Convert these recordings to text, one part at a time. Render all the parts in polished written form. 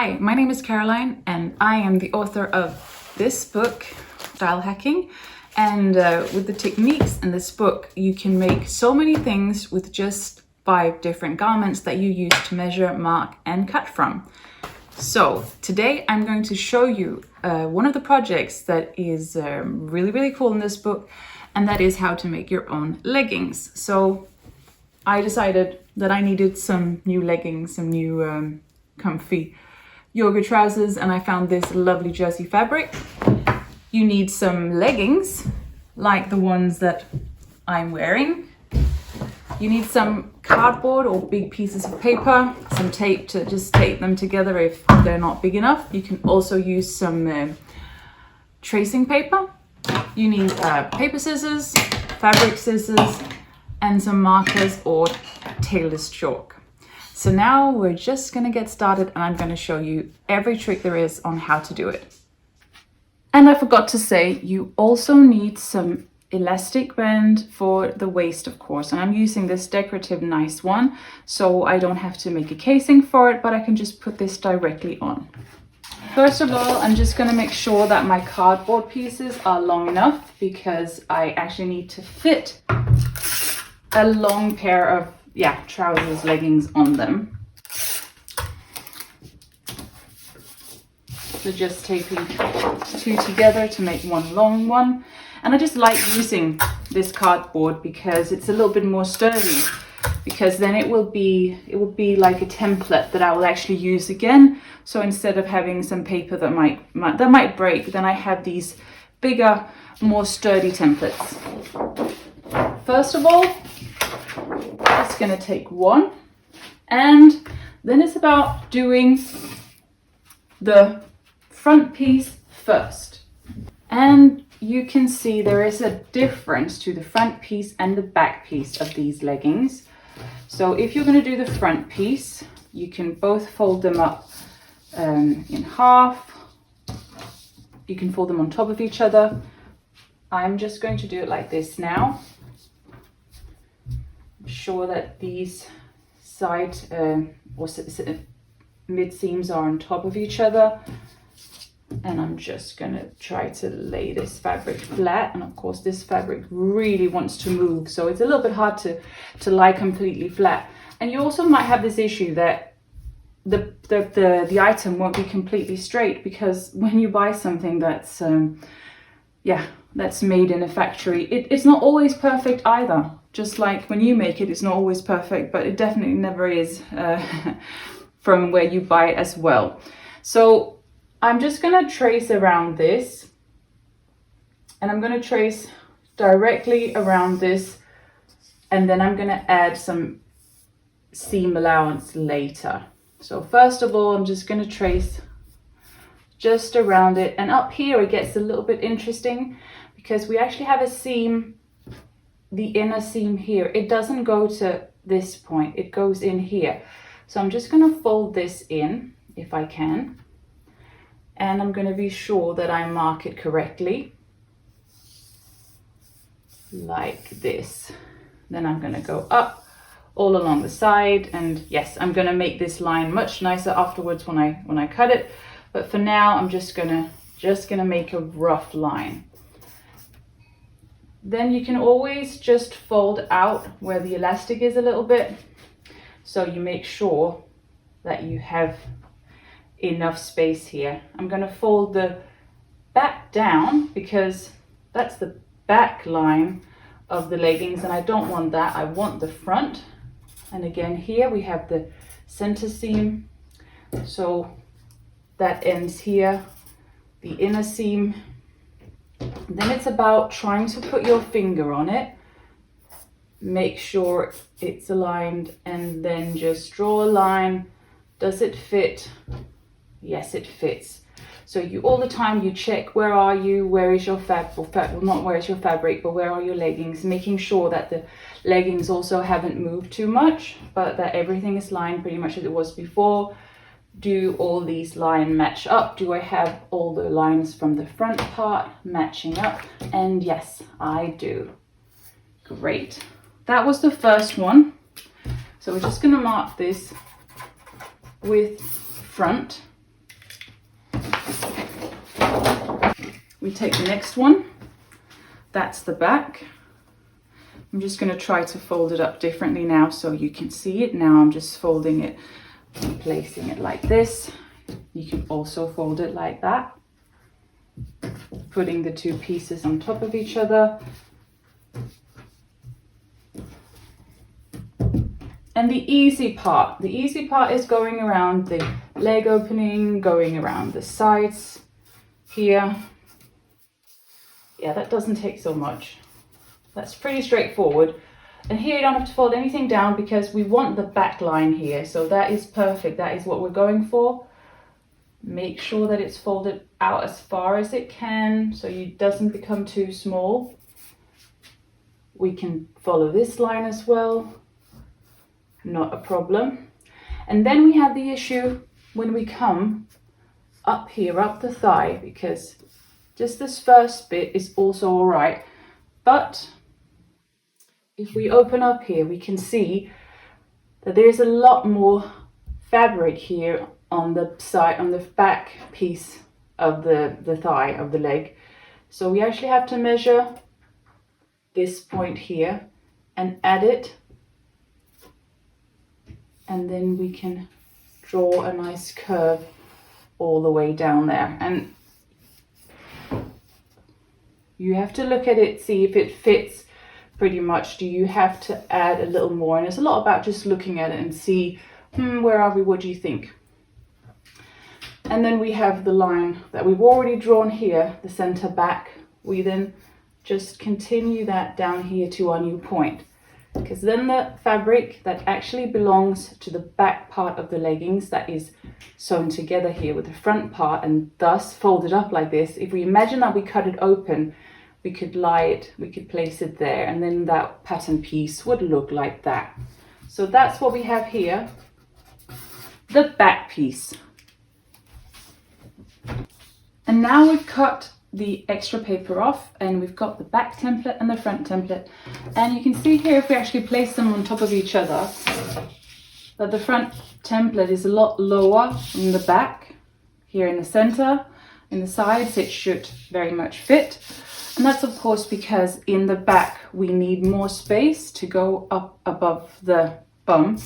Hi, my name is Karoline and I am the author of this book, Style Hacking. And with the techniques in this book, you can make so many things with just 5 different garments that you use to measure, mark, and cut from. So today I'm going to show you one of the projects that is really cool in this book, and that is how to make your own leggings. So I decided that I needed some new leggings, some new comfy yoga trousers, and I found this lovely jersey fabric. You need some leggings like the ones that I'm wearing. You need some cardboard or big pieces of paper, some tape to just tape them together if they're not big enough. You can also use some tracing paper. You need paper scissors, fabric scissors, and some markers or tailor's chalk. So now we're just gonna get started, and I'm gonna show you every trick there is on how to do it. And I forgot to say, you also need some elastic band for the waist, of course. And I'm using this decorative nice one, so I don't have to make a casing for it, but I can just put this directly on. First of all, I'm just gonna make sure that my cardboard pieces are long enough, because I actually need to fit a long pair of trousers, leggings on them. So just taping 2 together to make one long one. And I just like using this cardboard because it's a little bit more sturdy, because then it will be like a template that I will actually use again. So instead of having some paper that might break, then I have these bigger, more sturdy templates. First of all, just gonna take one, and then it's about doing the front piece first. And you can see there is a difference to the front piece and the back piece of these leggings. So if you're going to do the front piece, you can both fold them up in half. You can fold them on top of each other. I'm just going to do it like this now. Sure that these side or mid seams are on top of each other, and I'm just gonna try to lay this fabric flat. And of course this fabric really wants to move, so it's a little bit hard to lie completely flat. And you also might have this issue that the item won't be completely straight, because when you buy something that's that's made in a factory, it's not always perfect either. Just like when you make it, it's not always perfect, but it definitely never is from where you buy it as well. So I'm just gonna trace around this, and I'm gonna trace directly around this, and then I'm gonna add some seam allowance later. So first of all, I'm just gonna trace just around it, and up here it gets a little bit interesting, because we actually have a seam, the inner seam here. It doesn't go to this point, it goes in here. So I'm just going to fold this in if I can, and I'm going to be sure that I mark it correctly like this. Then I'm going to go up all along the side, and yes, I'm going to make this line much nicer afterwards when I cut it, but for now I'm just going to make a rough line. Then you can always just fold out where the elastic is a little bit, so you make sure that you have enough space here. I'm going to fold the back down, because that's the back line of the leggings, and I don't want that. I want the front. And again, here we have the center seam, so that ends here, the inner seam. Then it's about trying to put your finger on it, make sure it's aligned, and then just draw a line. Does it fit? Yes, it fits. So all the time you check, where are you, where is your not where is your fabric, but where are your leggings, making sure that the leggings also haven't moved too much, but that everything is lined pretty much as it was before. Do all these lines match up? Do I have all the lines from the front part matching up? And yes, I do. Great. That was the first one. So we're just going to mark this with front. we take the next one. That's the back. I'm just going to try to fold it up differently now so you can see it. Now I'm just folding it and placing it like this. You can also fold it like that, putting the two pieces on top of each other. And the easy part is going around the leg opening, going around the sides here. Yeah, that doesn't take so much. That's pretty straightforward. And here you don't have to fold anything down because we want the back line here. So that is perfect. That is what we're going for. Make sure that it's folded out as far as it can so it doesn't become too small. We can follow this line as well. Not a problem. And then we have the issue when we come up here, up the thigh, because just this first bit is also all right. But if we open up here, we can see that there's a lot more fabric here on the side, on the back piece of the thigh of the leg. So we actually have to measure this point here and add it. And then we can draw a nice curve all the way down there. And you have to look at it, see if it fits pretty much. Do you have to add a little more? And it's a lot about just looking at it and see, where are we? What do you think? And then we have the line that we've already drawn here, the center back. We then just continue that down here to our new point. Because then the fabric that actually belongs to the back part of the leggings that is sewn together here with the front part and thus folded up like this, if we imagine that we cut it open, we could lie it, we could place it there, and then that pattern piece would look like that. So that's what we have here, the back piece. And now we've cut the extra paper off and we've got the back template and the front template, and you can see here, if we actually place them on top of each other, that the front template is a lot lower than the back. Here in the center, in the sides, it should very much fit, and that's of course because in the back we need more space to go up above the bum,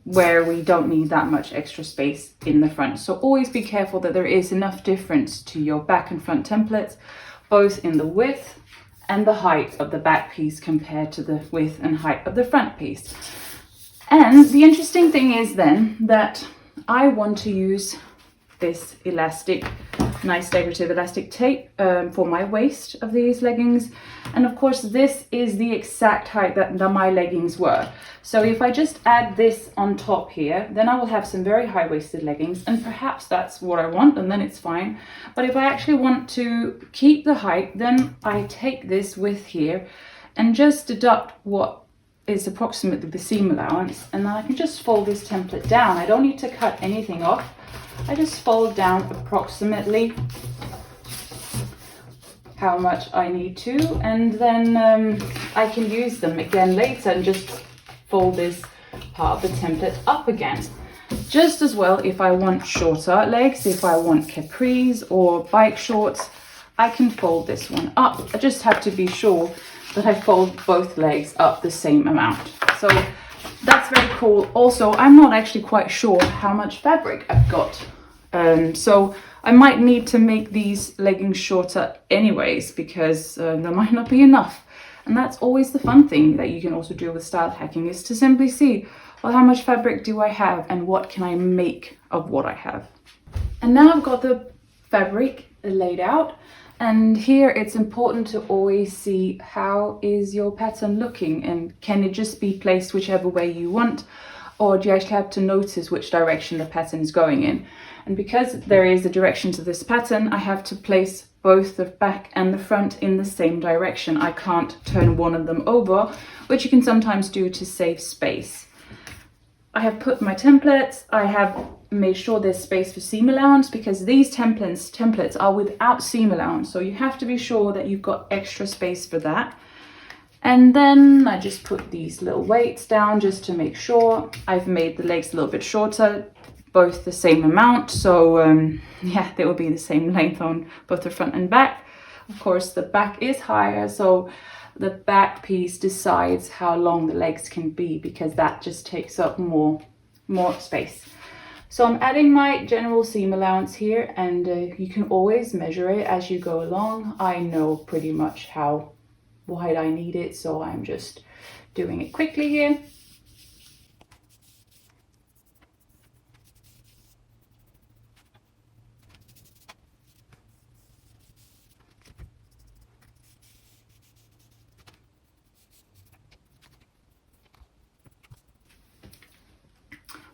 where we don't need that much extra space in the front. So always be careful that there is enough difference to your back and front templates, both in the width and the height of the back piece compared to the width and height of the front piece. And the interesting thing is then that I want to use this elastic, nice decorative elastic tape for my waist of these leggings. And of course this is the exact height that my leggings were. So if I just add this on top here, then I will have some very high-waisted leggings, and perhaps that's what I want, and then it's fine. But if I actually want to keep the height, then I take this width here and just deduct what is approximately the seam allowance, and then I can just fold this template down. I don't need to cut anything off. I just fold down approximately how much I need to, and then I can use them again later and just fold this part of the template up again. Just as well if I want shorter legs, if I want capris or bike shorts, I can fold this one up. I just have to be sure that I fold both legs up the same amount. So that's very cool. Also, I'm not actually quite sure how much fabric I've got. So I might need to make these leggings shorter anyways, because there might not be enough. And that's always the fun thing that you can also do with style hacking, is to simply see, well, how much fabric do I have and what can I make of what I have? And now I've got the fabric laid out, and here it's important to always see how is your pattern looking, and can it just be placed whichever way you want, or do you actually have to notice which direction the pattern is going in? And because there is a direction to this pattern, I have to place both the back and the front in the same direction. I can't turn one of them over, which you can sometimes do to save space. I have put my templates, I have made sure there's space for seam allowance, because these templates are without seam allowance, so you have to be sure that you've got extra space for that. And then I just put these little weights down just to make sure. I've made the legs a little bit shorter, both the same amount, so yeah, they will be the same length on both the front and back. Of course, the back is higher, so the back piece decides how long the legs can be, because that just takes up more space. So I'm adding my general seam allowance here, and you can always measure it as you go along. I know pretty much how wide I need it, so I'm just doing it quickly here.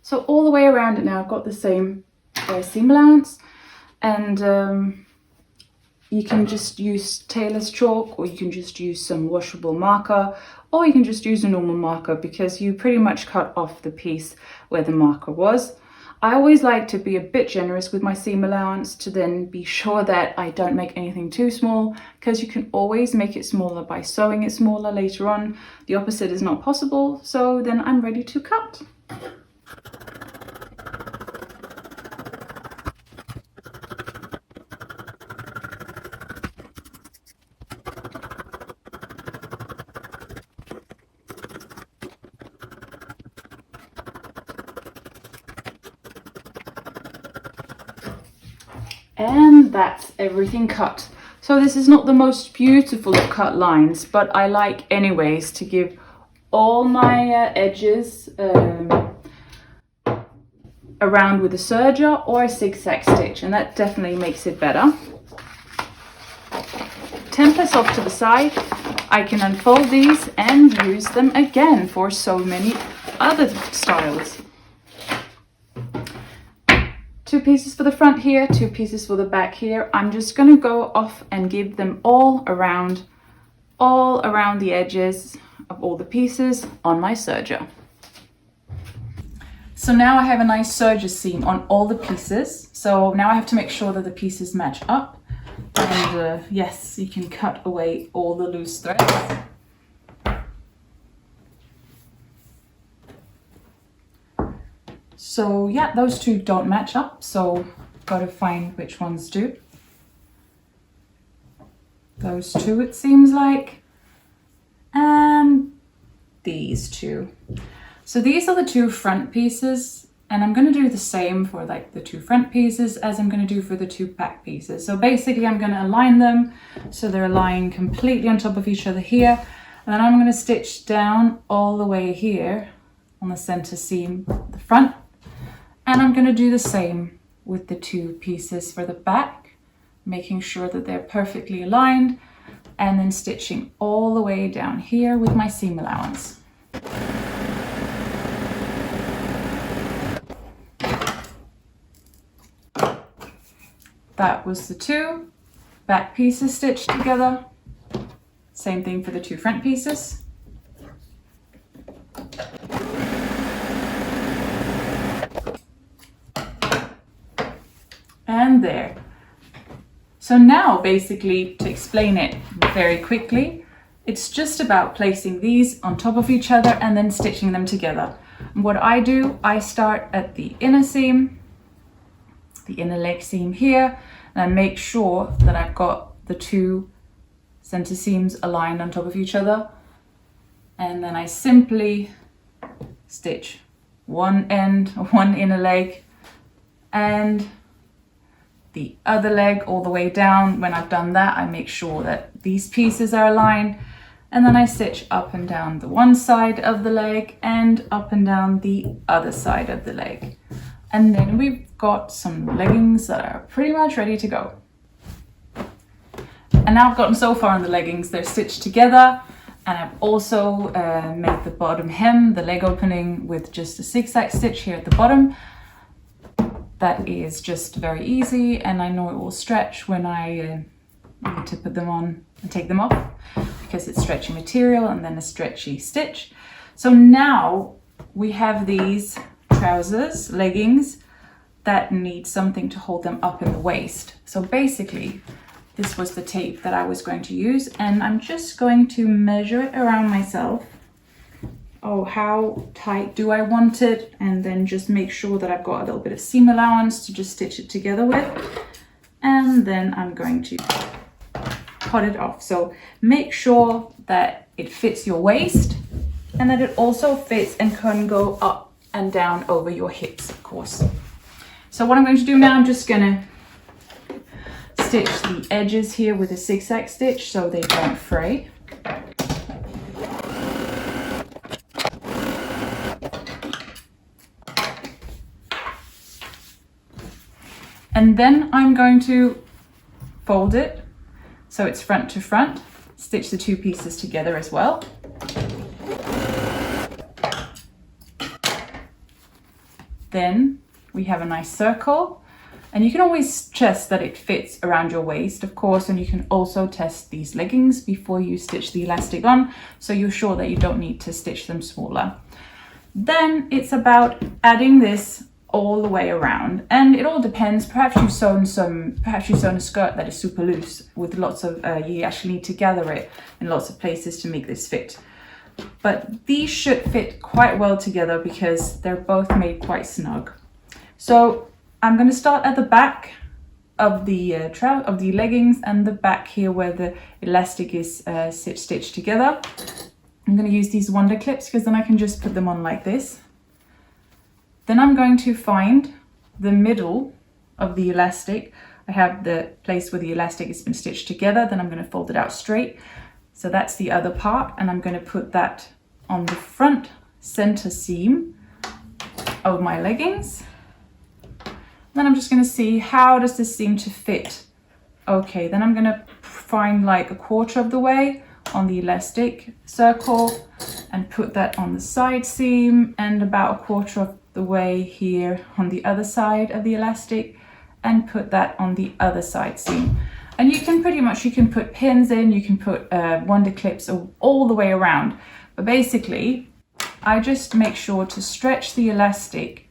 So all the way around it now, I've got the same seam allowance, and you can just use tailor's chalk, or you can just use some washable marker, or you can just use a normal marker, because you pretty much cut off the piece where the marker was. I always like to be a bit generous with my seam allowance to then be sure that I don't make anything too small, because you can always make it smaller by sewing it smaller later on. The opposite is not possible, so then I'm ready to cut. And that's everything cut. So this is not the most beautiful of cut lines, but I like anyways to give all my edges around with a serger or a zigzag stitch, and that definitely makes it better. Templates off to the side. I can unfold these and use them again for so many other styles. 2 pieces for the front here, 2 pieces for the back here. I'm just going to go off and give them all around the edges of all the pieces on my serger. So now I have a nice serger seam on all the pieces. So now I have to make sure that the pieces match up. And yes, you can cut away all the loose threads. So yeah, those 2 don't match up, so got to find which ones do. Those 2 it seems like, and these 2. So these are the 2 front pieces, and I'm going to do the same for like the 2 front pieces as I'm going to do for the 2 back pieces. So basically I'm going to align them so they're lying completely on top of each other here, and then I'm going to stitch down all the way here on the center seam at the front. And I'm going to do the same with the 2 pieces for the back, making sure that they're perfectly aligned, and then stitching all the way down here with my seam allowance. That was the 2 back pieces stitched together. Same thing for the 2 front pieces. And there. So now basically, to explain it very quickly, it's just about placing these on top of each other and then stitching them together. And what I do, I start at the inner seam, the inner leg seam here, and I make sure that I've got the 2 center seams aligned on top of each other. And then I simply stitch one end, one inner leg, and the other leg all the way down. When I've done that, I make sure that these pieces are aligned, and then I stitch up and down the one side of the leg and up and down the other side of the leg. And then we've got some leggings that are pretty much ready to go. And now I've gotten so far on the leggings, they're stitched together, and I've also made the bottom hem, the leg opening, with just a zigzag stitch here at the bottom. That is just very easy, and I know it will stretch when I need to put them on and take them off, because it's stretchy material and then a stretchy stitch. So now we have these trousers, leggings, that need something to hold them up in the waist. So basically, this was the tape that I was going to use, and I'm just going to measure it around myself oh, how tight do I want it? And then just make sure that I've got a little bit of seam allowance to just stitch it together with. And then I'm going to cut it off. So make sure that it fits your waist and that it also fits and can go up and down over your hips, of course. So what I'm going to do now, I'm just gonna stitch the edges here with a zigzag stitch so they don't fray. And then I'm going to fold it so it's front to front, stitch the two pieces together as well. Then we have a nice circle, and you can always test that it fits around your waist, of course, and you can also test these leggings before you stitch the elastic on, so you're sure that you don't need to stitch them smaller. Then it's about adding this all the way around, and it all depends. Perhaps you've sewn a skirt that is super loose with lots of you actually need to gather it in lots of places to make this fit, but these should fit quite well together because they're both made quite snug. So I'm going to start at the back of the leggings and the back here where the elastic is stitched together. I'm going to use these wonder clips because then I can just put them on like this. Then I'm going to find the middle of the elastic. I have the place where the elastic has been stitched together. Then I'm going to fold it out straight. So that's the other part. And I'm going to put that on the front center seam of my leggings. Then I'm just going to see how does this seem to fit. Okay, then I'm going to find like a quarter of the way on the elastic circle and put that on the side seam, and about a quarter of the way here on the other side of the elastic and put that on the other side seam. And you can put pins in, you can put wonder clips all the way around, but basically I just make sure to stretch the elastic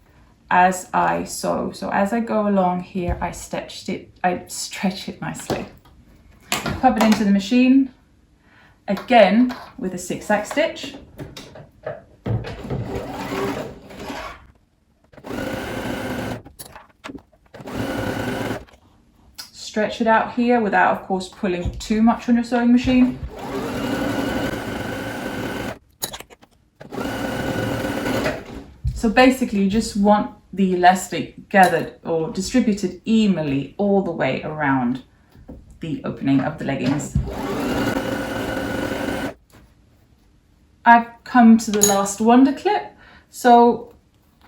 as I sew. So as I go along here, I stretch it nicely. Pop it into the machine again with a zigzag stitch. Stretch it out here without, of course, pulling too much on your sewing machine. So basically you just want the elastic gathered or distributed evenly all the way around the opening of the leggings. I've come to the last wonder clip, so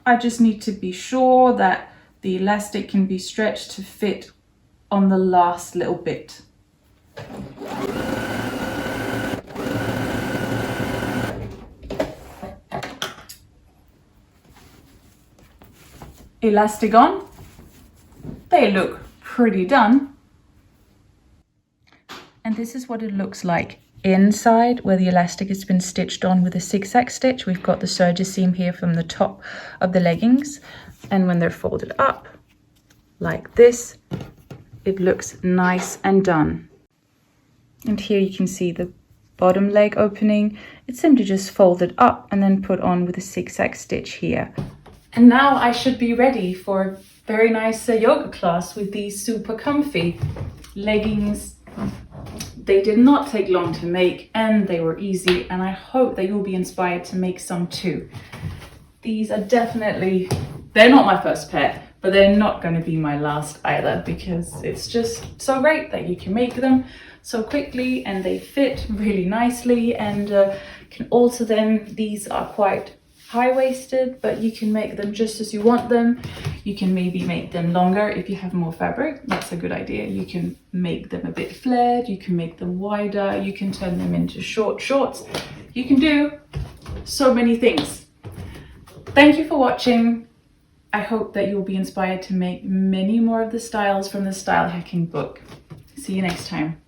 I just need to be sure that the elastic can be stretched to fit on the last little bit. Elastic on. They look pretty done. And this is what it looks like inside, where the elastic has been stitched on with a zigzag stitch. We've got the serger seam here from the top of the leggings, and when they're folded up like this, it looks nice and done. And here you can see the bottom leg opening. It's simply just folded up and then put on with a zigzag stitch here. And now I should be ready for a very nice yoga class with these super comfy leggings. They did not take long to make and they were easy, and I hope that you'll be inspired to make some too. These are definitely, they're not my first pair, but they're not going to be my last either, because it's just so great that you can make them so quickly and they fit really nicely, and can alter them. These are quite high-waisted, but you can make them just as you want them. You can maybe make them longer if you have more fabric. That's a good idea. You can make them a bit flared, you can make them wider, you can turn them into short shorts. You can do so many things. Thank you for watching. I hope that you'll be inspired to make many more of the styles from the Style Hacking book. See you next time.